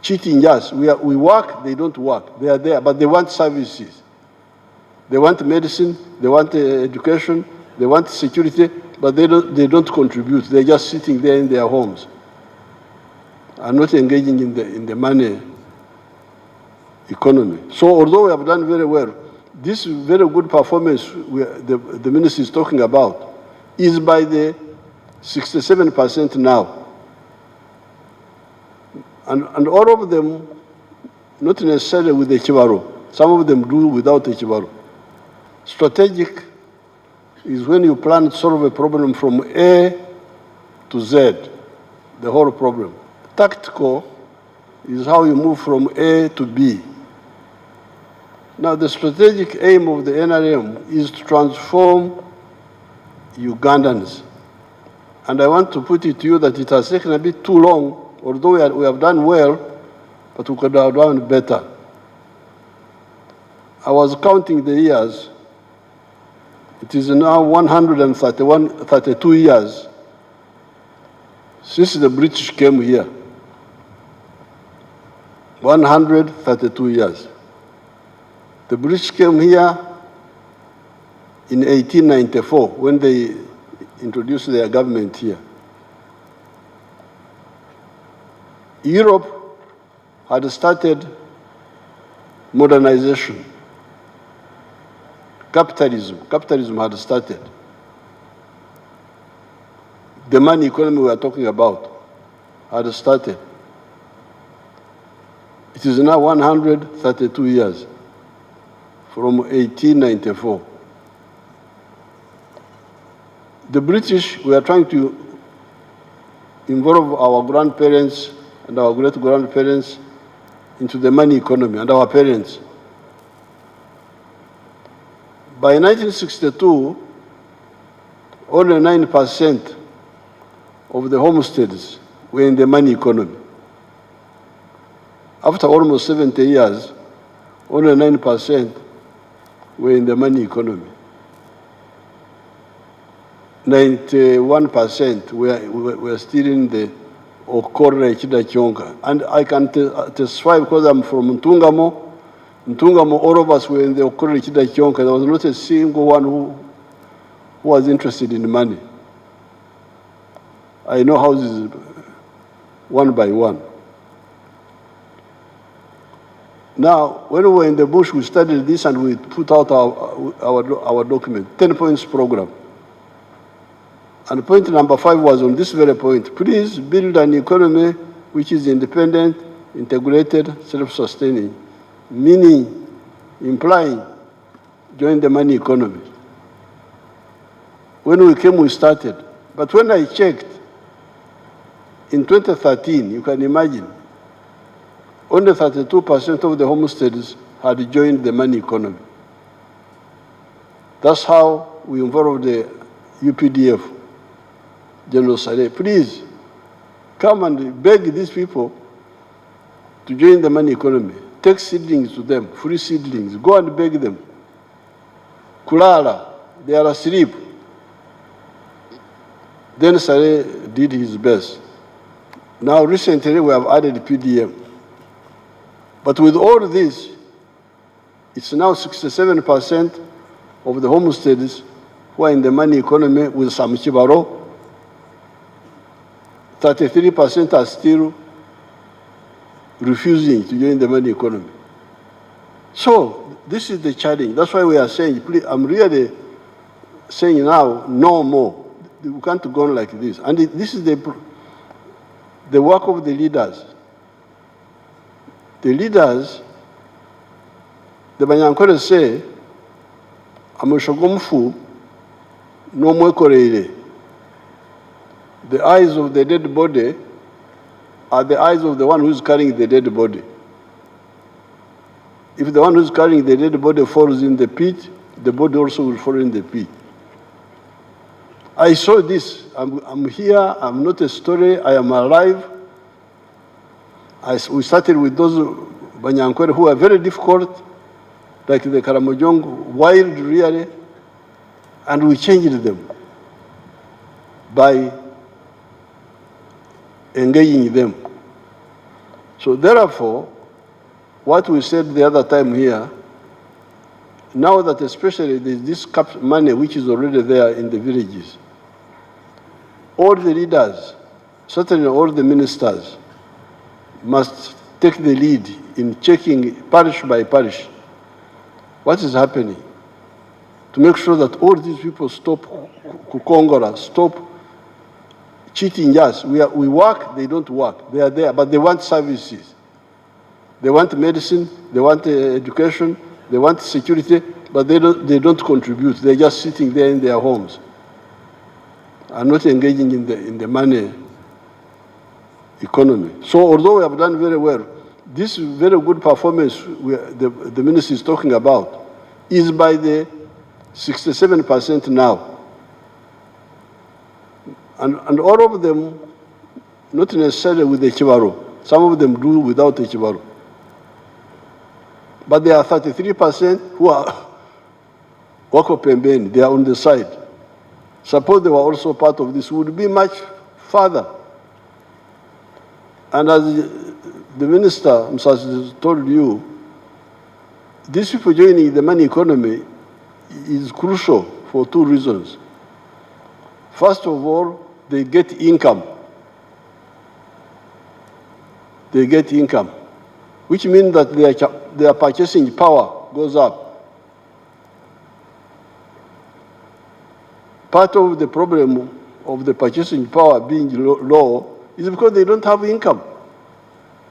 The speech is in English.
cheating us. We work, they don't work. They are there, but they want services. They want medicine, they want education, they want security, but they don't contribute. They're just sitting there in their homes and not engaging in the money economy. So although we have done very well, this very good performance the minister is talking about is by the 67% now. And all of them, not necessarily with the Chibaro. Some of them do without the Chibaro. Strategic is when you plan to solve a problem from A to Z, the whole problem. Tactical is how you move from A to B. Now, the strategic aim of the NRM is to transform Ugandans. And I want to put it to you that it has taken a bit too long, although we have done well, but we could have done better. I was counting the years. It is now 132 years since the British came here. 132 years. The British came here in 1894 when they introduced their government here. Europe had started modernization. Capitalism had started. The money economy we are talking about had started. It is now 132 years from 1894. The British were trying to involve our grandparents and our great-grandparents into the money economy, and our parents. By 1962, only 9% of the homesteads were in the money economy. After almost 70 years, only 9% were in the money economy. 91% were still in the Kyokka. And I can testify because I'm from Ntungamo. Ntungamo, all of us were in the Kyokka. There was not a single one who was interested in money. I know houses one by one. Now, when we were in the bush, we studied this and we put out our document, 10 points program. And point number 5 was on this very point. Please build an economy which is independent, integrated, self-sustaining, meaning, implying, join the money economy. When we came, we started. But when I checked, in 2013, you can imagine, only 32% of the homesteads had joined the money economy. That's how we involved the UPDF. General Saleh, please come and beg these people to join the money economy. Take seedlings to them, free seedlings. Go and beg them. Kulala, they are asleep. Then Saleh did his best. Now recently we have added PDM. But with all this, it's now 67% of the homesteads who are in the money economy with some Chibaro. 33% are still refusing to join the money economy. So this is the challenge. That's why we are saying, please, I'm really saying now, no more. We can't go on like this. And this is the work of the leaders. The leaders, the Banyankore say, Amushogomfu, no mwekoreire. The eyes of the dead body are the eyes of the one who is carrying the dead body. If the one who is carrying the dead body falls in the pit, the body also will fall in the pit. I saw this. I'm here. I'm not a story. I am alive. We started with those Banyankore who are very difficult, like the Karamojong, wild really, and we changed them by engaging them. So therefore, what we said the other time here, now that especially there's this money which is already there in the villages, all the leaders, certainly all the ministers, must take the lead in checking parish by parish what is happening, to make sure that all these people stop kwongera, stop cheating us. We work, they don't work. They are there, but they want services. They want medicine, they want education, they want security, but they don't contribute. They're just sitting there in their homes and not engaging in the money economy. So although we have done very well, this very good performance the minister is talking about is by the 67% now. And all of them, not necessarily with the kibaro. Some of them do without the kibaro. But there are 33% who are wako pembeni, they are on the side. Suppose they were also part of this, would be much further. And as the minister Musasi told you, these people joining the money economy is crucial for two reasons. First of all, they get income. They get income, which means that their purchasing power goes up. Part of the problem of the purchasing power being low is because they don't have income.